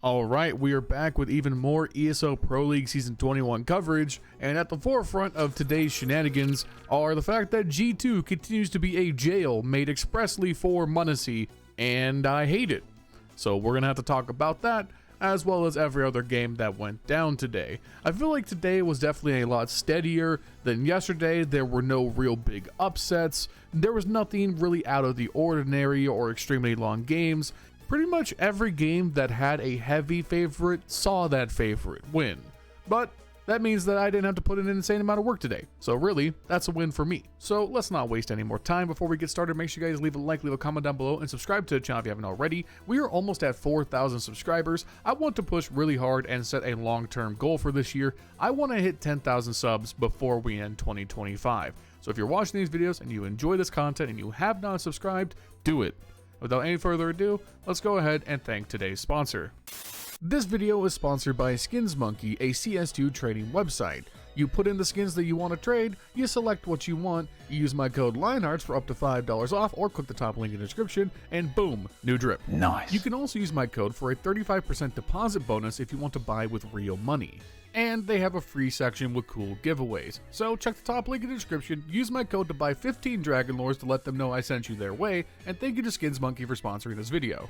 Alright, we are back with even more ESO Pro League Season 21 coverage, and at the forefront of today's shenanigans are the fact that G2 continues to be a jail made expressly for MOUZ, and I hate it. So we're gonna have to talk about that, as well as every other game that went down today. I feel like today was definitely a lot steadier than yesterday. There were no real big upsets, there was nothing really out of the ordinary or extremely long games. Pretty much every game that had a heavy favorite saw that favorite win. But that means that I didn't have to put in an insane amount of work today. So really, that's a win for me. So let's not waste any more time. Before we get started, make sure you guys leave a like, leave a comment down below, and subscribe to the channel if you haven't already. We are almost at 4,000 subscribers. I want to push really hard and set a long-term goal for this year. I want to hit 10,000 subs before we end 2025. So if you're watching these videos and you enjoy this content and you have not subscribed, do it. Without any further ado, let's go ahead and thank today's sponsor. This video is sponsored by SkinsMonkey, a CS2 trading website. You put in the skins that you want to trade, you select what you want, you use my code LionHeartZ for up to $5 off, or click the top link in the description, and boom, new drip. Nice. You can also use my code for a 35% deposit bonus if you want to buy with real money. And they have a free section with cool giveaways. So check the top link in the description, use my code to buy 15 Dragon Lores to let them know I sent you their way, and thank you to SkinsMonkey for sponsoring this video.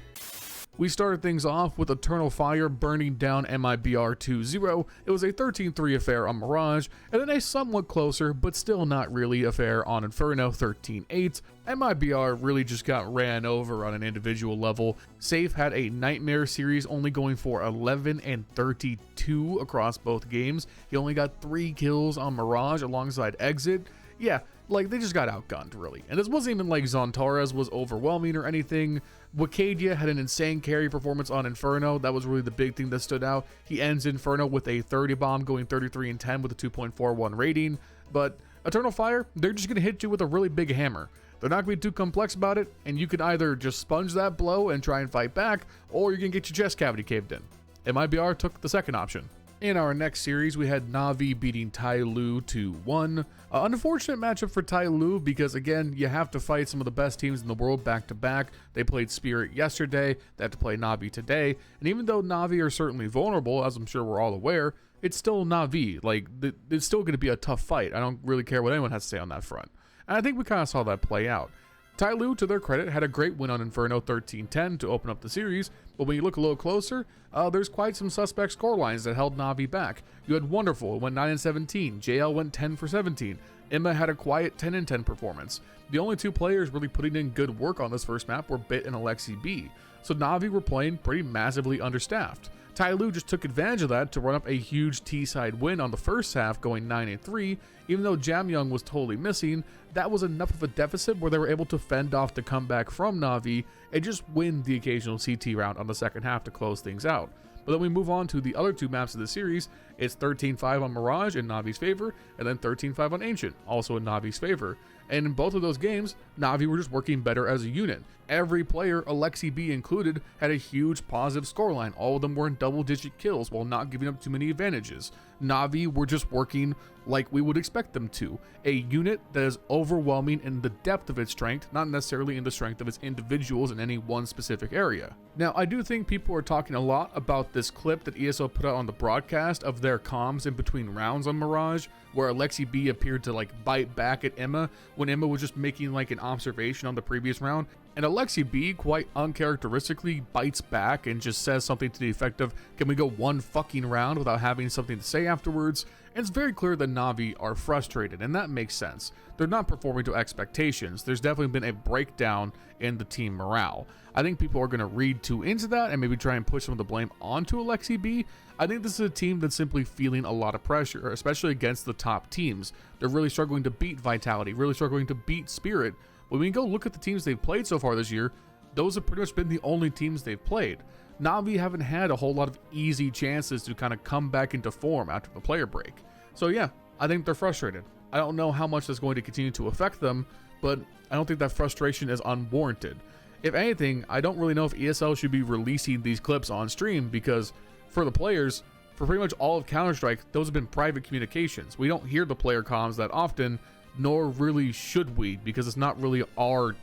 We started things off with Eternal Fire burning down MiBR 2-0. It was a 13-3 affair on MOUZ, and then a somewhat closer, but still not really, affair on Inferno 13-8. MiBR really just got ran over on an individual level. Safe had a nightmare series, only going for 11 and 32 across both games. He only got 3 kills on MOUZ alongside Exit. Yeah, like, they just got outgunned, really. And this wasn't even like Zontaras was overwhelming or anything. Wakadia had an insane carry performance on Inferno. That was really the big thing that stood out. He ends Inferno with a 30 bomb, going 33 and 10 with a 2.41 rating. But Eternal Fire, they're just going to hit you with a really big hammer. They're not going to be too complex about it, and you can either just sponge that blow and try and fight back, or you can get your chest cavity caved in. MiBR took the second option. In our next series, we had NAVI beating Tyloo 2-1. Unfortunate matchup for Tyloo because, again, you have to fight some of the best teams in the world back-to-back. They played Spirit yesterday, they have to play NAVI today, and even though NAVI are certainly vulnerable, as I'm sure we're all aware, it's still NAVI. Like, it's still going to be a tough fight. I don't really care what anyone has to say on that front. And I think we kind of saw that play out. Tyloo, to their credit, had a great win on Inferno 13-10 to open up the series, but when you look a little closer, there's quite some suspect scorelines that held NAVI back. You had Wonderful, went 9-17, JL went 10-17, Emma had a quiet 10-10 performance. The only two players really putting in good work on this first map were Bit and AlexiB, so NAVI were playing pretty massively understaffed. Tyloo just took advantage of that to run up a huge T-side win on the first half, going 9-3. Even though Jamyoung was totally missing, that was enough of a deficit where they were able to fend off the comeback from NAVI and just win the occasional CT round on the second half to close things out. But then we move on to the other two maps of the series. It's 13-5 on MOUZ in NAVI's favor, and then 13-5 on Ancient, also in NAVI's favor. And in both of those games, NAVI were just working better as a unit. Every player, AlexiB included, had a huge positive scoreline. All of them were in double-digit kills while not giving up too many advantages. NAVI were just working like we would expect them to. A unit that is overwhelming in the depth of its strength, not necessarily in the strength of its individuals in any one specific area. Now, I do think people are talking a lot about this clip that ESO put out on the broadcast of their comms in between rounds on MOUZ, where AlexiB appeared to like bite back at Emma when Emma was just making like an observation on the previous round. And AlexiB quite uncharacteristically bites back and just says something to the effect of, "Can we go one fucking round without having something to say afterwards?" And it's very clear that NAVI are frustrated, and that makes sense. They're not performing to expectations. There's definitely been a breakdown in the team morale. I think people are going to read too into that and maybe try and push some of the blame onto AlexiB. I think this is a team that's simply feeling a lot of pressure, especially against the top teams. They're really struggling to beat Vitality, really struggling to beat Spirit. When we go look at the teams they've played so far this year, those have pretty much been the only teams they've played. NAVI haven't had a whole lot of easy chances to kind of come back into form after the player break. So yeah, I think they're frustrated. I don't know how much that's going to continue to affect them, but I don't think that frustration is unwarranted. If anything, I don't really know if ESL should be releasing these clips on stream because for the players, for pretty much all of Counter-Strike, those have been private communications. We don't hear the player comms that often, nor really should we, because it's not really our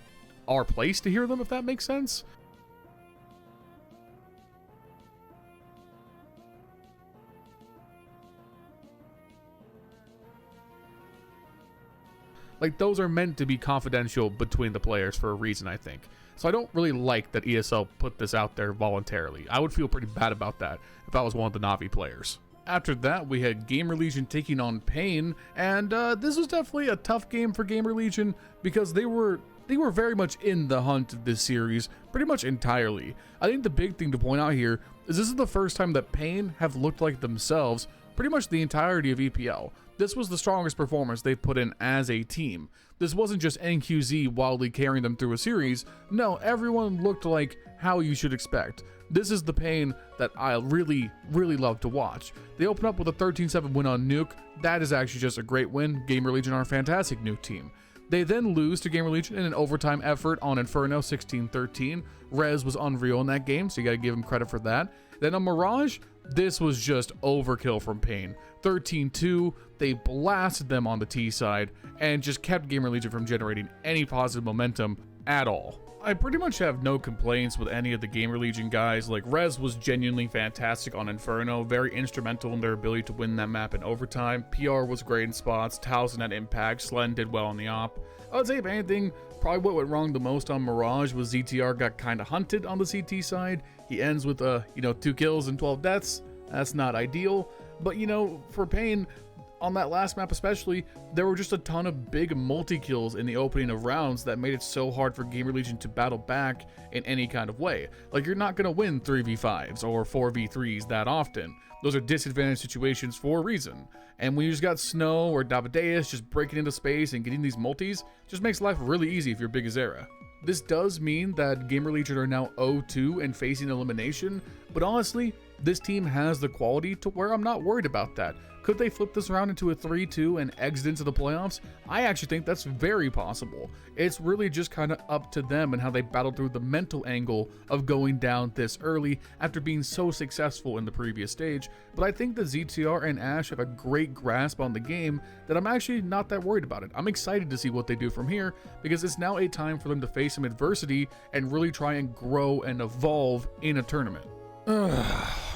place to hear them, if that makes sense. Like, those are meant to be confidential between the players for a reason, I think. So I don't really like that ESL put this out there voluntarily. I would feel pretty bad about that if I was one of the Navi players. After that, we had GamerLegion taking on Pain, and this was definitely a tough game for GamerLegion because they were very much in the hunt of this series pretty much entirely. I think the big thing to point out here is this is the first time that Pain have looked like themselves pretty much the entirety of EPL. This was the strongest performance they've put in as a team. This wasn't just NQZ wildly carrying them through a series. No, everyone looked like how you should expect. This is the Pain that I really love to watch. They open up with a 13-7 win on Nuke. That is actually just a great win. GamerLegion are a fantastic Nuke team. They then lose to GamerLegion in an overtime effort on Inferno 16-13. Rez was unreal in that game, so you gotta give him credit for that. Then on Mirage, this was just overkill from Pain. 13-2, they blasted them on the T side and just kept GamerLegion from generating any positive momentum at all. I pretty much have no complaints with any of the GamerLegion guys. Like, Rez was genuinely fantastic on Inferno, very instrumental in their ability to win that map in overtime. PR was great in spots, Towson had impact, Slen did well on the op. I would say, if anything, probably what went wrong the most on Mirage was ZTR got kind of hunted on the CT side. He ends with 2 kills and 12 deaths. That's not ideal, but for Pain, on that last map especially, there were just a ton of big multi-kills in the opening of rounds that made it so hard for GamerLegion to battle back in any kind of way. Like, you're not going to win 3v5s or 4v3s that often. Those are disadvantaged situations for a reason. And when you just got Snow or Davideus just breaking into space and getting these multis, just makes life really easy if you're Big Azera. This does mean that GamerLegion are now 0-2 and facing elimination, but honestly, this team has the quality to where I'm not worried about that. Could they flip this around into a 3-2 and exit into the playoffs? I actually think that's very possible. It's really just kind of up to them and how they battle through the mental angle of going down this early after being so successful in the previous stage. But I think that ZTR and Ash have a great grasp on the game that I'm actually not that worried about it. I'm excited to see what they do from here because it's now a time for them to face some adversity and really try and grow and evolve in a tournament.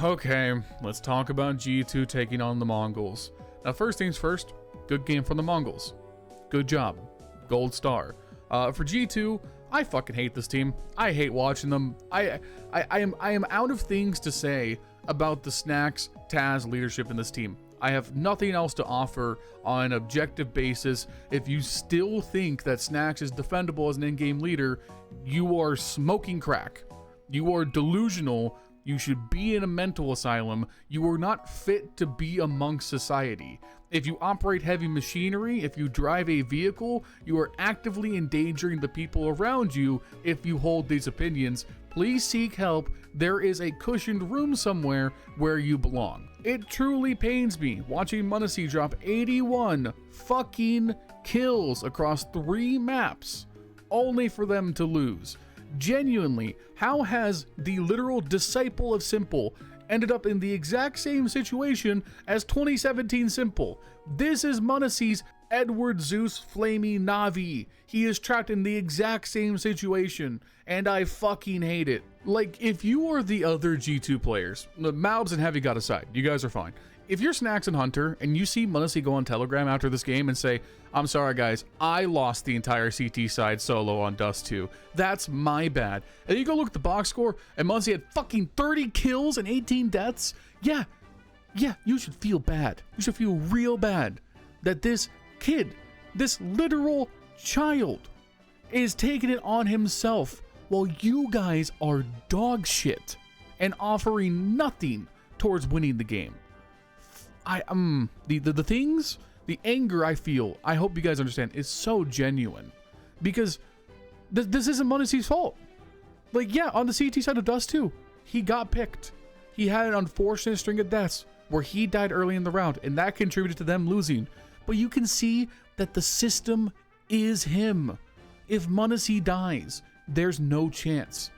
Okay, let's talk about G2 taking on the Mongols. Now, first things first, good game from the Mongols. Good job. Gold star. For G2, I fucking hate this team. I hate watching them. I am out of things to say about the Snacks Taz leadership in this team. I have nothing else to offer on an objective basis. If you still think that Snacks is defendable as an in-game leader, you are smoking crack. You are delusional. You should be in a mental asylum. You are not fit to be amongst society. If you operate heavy machinery, if you drive a vehicle, you are actively endangering the people around you if you hold these opinions. Please seek help. There is a cushioned room somewhere where you belong. It truly pains me watching MOUZ drop 81 fucking kills across 3 maps, only for them to lose. Genuinely, how has the literal disciple of Simple ended up in the exact same situation as 2017 Simple? This is MOUZ's Edward Zeus Flamey Navi. He is trapped in the exact same situation, and I fucking hate it. Like, if you are the other G2 players, the MOUZ and Heavy got aside, you guys are fine. If you're Snacks and Hunter and you see MOUZ go on Telegram after this game and say, I'm sorry guys, I lost the entire CT side solo on Dust 2. That's my bad. And you go look at the box score and MOUZ had fucking 30 kills and 18 deaths. Yeah, you should feel bad. You should feel real bad that this kid, this literal child, is taking it on himself while you guys are dog shit and offering nothing towards winning the game. The anger I feel, I hope you guys understand, is so genuine because this isn't MOUZ's fault. Like, yeah, on the CT side of Dust 2, he got picked. He had an unfortunate string of deaths where he died early in the round, and that contributed to them losing. But you can see that the system is him. If MOUZ dies, there's no chance.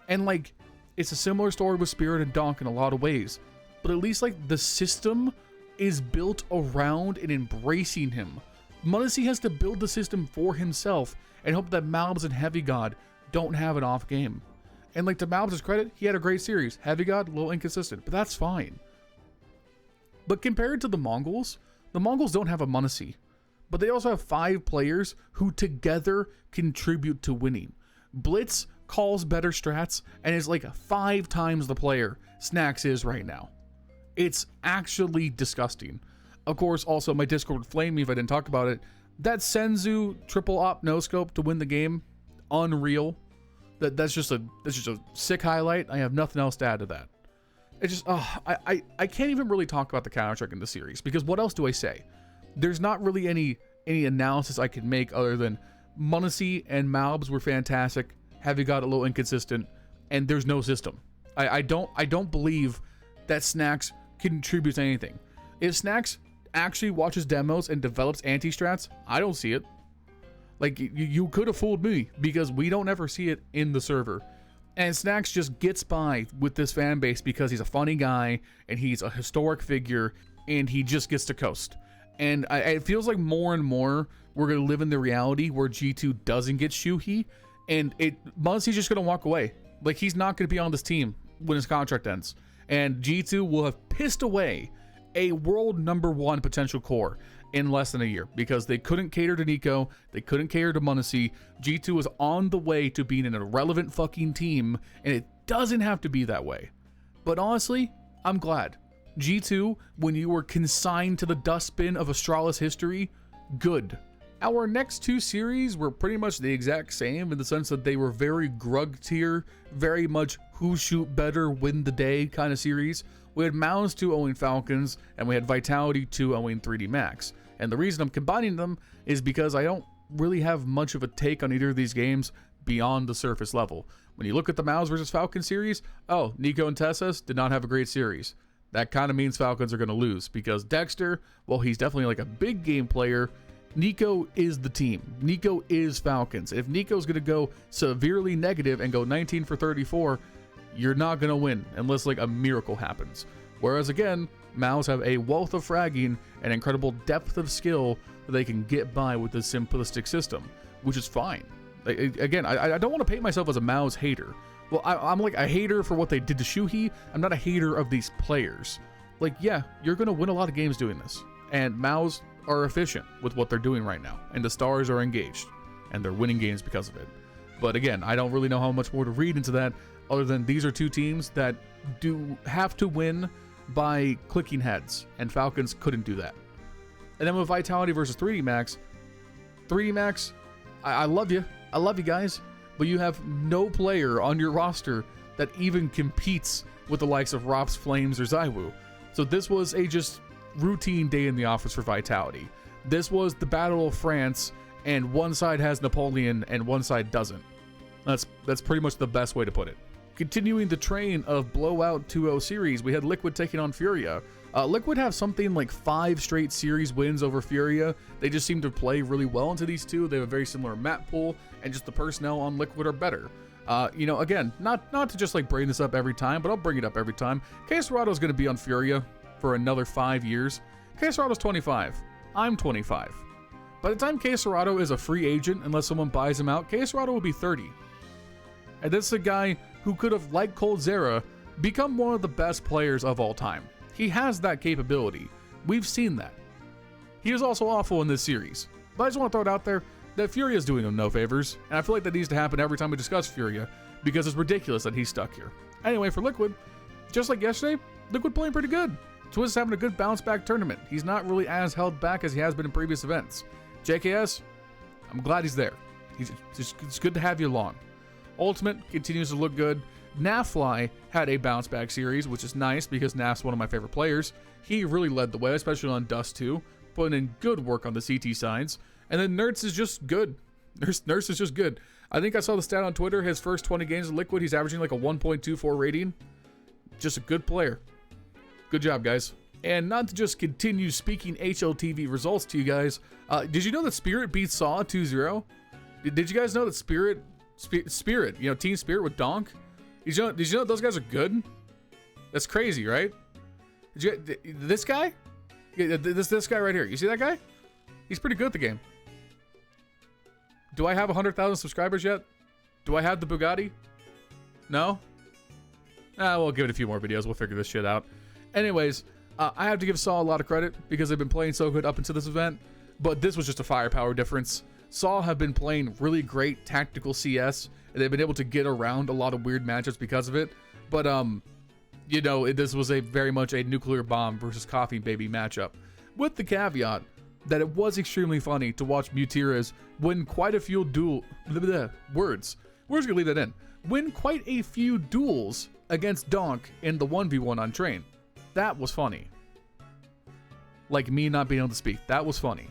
And like, it's a similar story with Spirit and Donk in a lot of ways, but at least like the system is built around and embracing him. MOUZ has to build the system for himself and hope that MOUZ and Heavy God don't have an off game. And like, to MOUZ's credit, he had a great series. Heavy God, a little inconsistent, but that's fine. But compared to the Mongols don't have a MOUZ. but they also have 5 players who together contribute to winning. Blitz calls better strats and is like 5 times the player Snax is right now. It's actually disgusting. Of course, also my Discord would flame me if I didn't talk about it. That Senzu triple op no scope to win the game, unreal. That's just a sick highlight. I have nothing else to add to that. It's just I can't even really talk about the Counter-Strike in the series, because what else do I say? There's not really any analysis I can make other than m0uz and MOUZ were fantastic. Heavy got a little inconsistent, and there's no system. I don't believe that Snax contributes anything. If Snax actually watches demos and develops anti-strats, I don't see it. Like, you could have fooled me, because we don't ever see it in the server. And Snax just gets by with this fan base because he's a funny guy, and he's a historic figure, and he just gets to coast. And it feels like more and more we're going to live in the reality where G2 doesn't get Shuhei, and m0uz's just going to walk away. Like, he's not going to be on this team when his contract ends. And G2 will have pissed away a world #1 potential core in less than a year, because they couldn't cater to Nico, they couldn't cater to m0uz. G2 is on the way to being an irrelevant fucking team, and it doesn't have to be that way. But honestly, I'm glad. G2, when you were consigned to the dustbin of Astralis history, good. Our next 2 series were pretty much the exact same, in the sense that they were very Grug tier, very much who shoot better win the day kind of series. We had MOUZ 2 owing Falcons, and we had Vitality 2 owing 3D Max. And the reason I'm combining them is because I don't really have much of a take on either of these games beyond the surface level. When you look at the MOUZ versus Falcons series, oh, Nico and Tessas did not have a great series. That kind of means Falcons are going to lose, because Dexter, well, he's definitely like a big game player. Nico is the team. Nico is Falcons. If Nico's going to go severely negative and go 19 for 34, you're not going to win unless like a miracle happens. Whereas again, MOUZ have a wealth of fragging and incredible depth of skill that they can get by with this simplistic system, which is fine. Again, I don't want to paint myself as a MOUZ hater. Well, I'm like a hater for what they did to Shuhei. I'm not a hater of these players. Like, yeah, you're going to win a lot of games doing this. And MOUZ are efficient with what they're doing right now. And the stars are engaged. And they're winning games because of it. But again, I don't really know how much more to read into that, other than these are 2 teams that do have to win by clicking heads. And Falcons couldn't do that. And then with Vitality versus 3D Max, I love you. I love you guys. But you have no player on your roster that even competes with the likes of Rops, Flames, or Zywoo. So this was a just routine day in the office for Vitality. This was the Battle of France, and one side has Napoleon and one side doesn't. That's pretty much the best way to put it. Continuing the train of Blowout 2-0 series, we had Liquid taking on Furia. Liquid have something like 5 straight series wins over Furia. They just seem to play really well into these two. They have a very similar map pool, and just the personnel on Liquid are better. You know, again, not to just like bring this up every time, but I'll bring it up every time. Caserado is going to be on Furia for another 5 years. Caserado's 25. I'm 25. By the time Caserado is a free agent, unless someone buys him out, Caserado will be 30. And this is a guy who could have, like coldzera, become one of the best players of all time. He has that capability. We've seen that. He was also awful in this series. But I just want to throw it out there that Furia is doing him no favors, and I feel like that needs to happen every time we discuss Furia, because it's ridiculous that he's stuck here. Anyway, for Liquid, just like yesterday, Liquid playing pretty good. Twizz is having a good bounce back tournament. He's not really as held back as he has been in previous events. JKS, I'm glad he's there. It's good to have you along. Ultimate continues to look good. Nafly had a bounce back series, which is nice because Naf's one of my favorite players. He really led the way, especially on Dust 2, putting in good work on the CT sides. And then Nerds is just good. Nurse is just good. I think I saw the stat on Twitter. His first 20 games of Liquid, he's averaging like a 1.24 rating. Just a good player. Good job, guys. And not to just continue speaking HLTV results to you guys, did you know that Spirit beat Saw 2-0? Did you guys know that Spirit, you know, Team Spirit with Donk? Did you know those guys are good? That's crazy, right? This guy? This guy right here. You see that guy? He's pretty good at the game. Do I have 100,000 subscribers yet? Do I have the Bugatti? No? We'll give it a few more videos. We'll figure this shit out. Anyways, I have to give Saw a lot of credit because they've been playing so good up until this event. but this was just a firepower difference. Saw have been playing really great tactical CS, and they've been able to get around a lot of weird matchups because of it. But you know, this was very much a nuclear bomb versus coffee baby matchup, with the caveat that it was extremely funny to watch Mutiras win quite a few words. We're just gonna leave that in. Win quite a few duels against Donk in the 1v1 on train. That was funny. Like me not being able to speak. That was funny.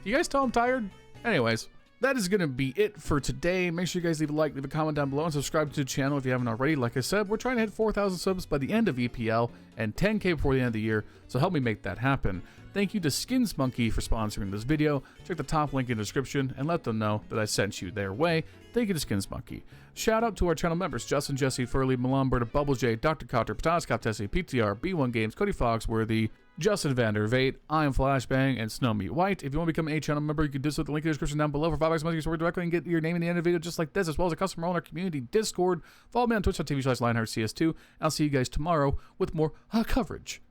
You guys tell I'm tired? Anyways, that is going to be it for today. Make sure you guys leave a like, leave a comment down below, and subscribe to the channel if you haven't already. Like I said, we're trying to hit 4,000 subs by the end of EPL and 10K before the end of the year, so help me make that happen. Thank you to SkinsMonkey for sponsoring this video. Check the top link in the description and let them know that I sent you their way. Thank you to SkinsMonkey. Shout out to our channel members, Justin, Jesse, Furley, Milan Berta, Bubblesj, Dr. Cocktor, Patatas Kaftesi, PTR, B1 Games, Cody Foxworthy, Justin Vander Veit, I am Flashbang, and Snowmeat White. If you want to become a channel member, you can do so with the link in the description down below. For $5 a month, you can support directly and get your name in the end of the video just like this, as well as a custom role in our community Discord. Follow me on twitch.tv/LionHeartZ2. I'll see you guys tomorrow with more coverage.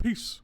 Peace.